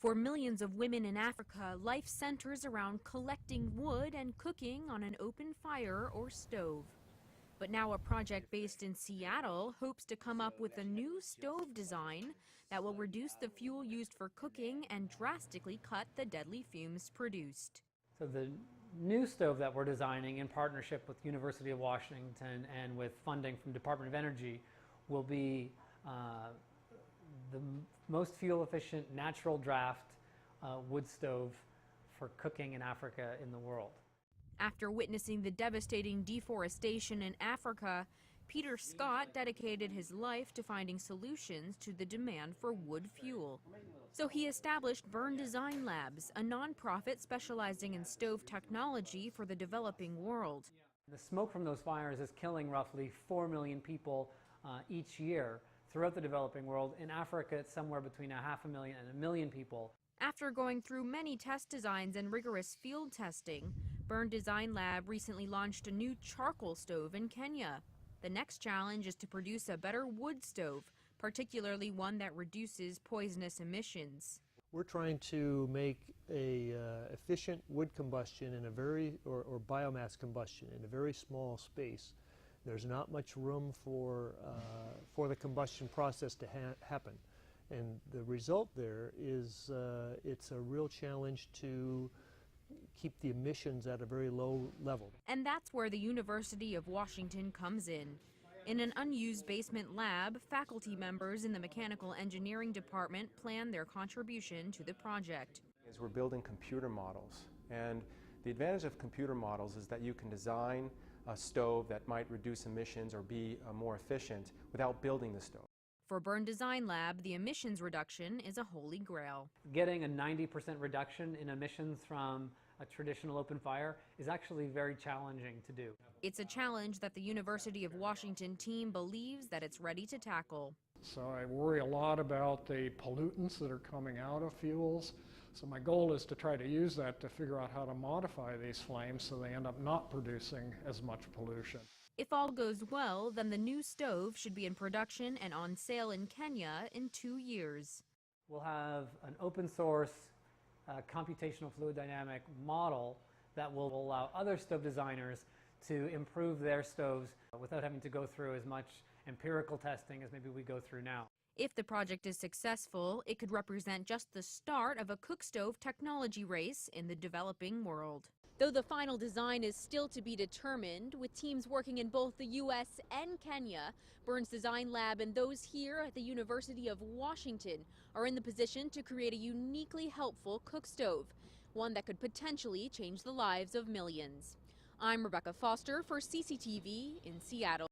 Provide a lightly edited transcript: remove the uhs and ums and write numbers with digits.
For millions of women in Africa, life centers around collecting wood and cooking on an open fire or stove. But now a project based in Seattle hopes to come up with a new stove design that will reduce the fuel used for cooking and drastically cut the deadly fumes produced. So the new stove that we're designing in partnership with University of Washington and with funding from Department of Energy will be the most fuel-efficient natural draft wood stove for cooking in Africa in the world. After witnessing the devastating deforestation in Africa, Peter Scott dedicated his life to finding solutions to the demand for wood fuel. So he established Burn Design Labs, a nonprofit specializing in stove technology for the developing world. The smoke from those fires is killing roughly 4 million people each year throughout the developing world. In Africa, it's somewhere between 500,000 and 1 million people. After going through many test designs and rigorous field testing, Burn Design Lab recently launched a new charcoal stove in Kenya. The next challenge is to produce a better wood stove, particularly one that reduces poisonous emissions. We're trying to make a efficient wood combustion in a or biomass combustion in a very small space. There's not much room for the combustion process to happen. And the result there is it's a real challenge to keep the emissions at a very low level. And that's where the University of Washington comes in. In an unused basement lab, faculty members in the mechanical engineering department plan their contribution to the project. We're building computer models, and the advantage of computer models is that you can design a stove that might reduce emissions or be more efficient without building the stove. For Burn Design Lab, the emissions reduction is a holy grail. Getting a 90% reduction in emissions from a traditional open fire is actually very challenging to do. It's a challenge that the University of Washington team believes that it's ready to tackle. So I worry a lot about the pollutants that are coming out of fuels. So my goal is to try to use that to figure out how to modify these flames so they end up not producing as much pollution. If all goes well, then the new stove should be in production and on sale in Kenya in 2 years. We'll have an open source computational fluid dynamic model that will allow other stove designers to improve their stoves without having to go through as much empirical testing as maybe we go through now. If the project is successful, it could represent just the start of a cook stove technology race in the developing world. Though the final design is still to be determined, with teams working in both the U.S. and Kenya, Burn's Design Lab and those here at the University of Washington are in the position to create a uniquely helpful cook stove, one that could potentially change the lives of millions. I'm Rebecca Foster for CCTV in Seattle.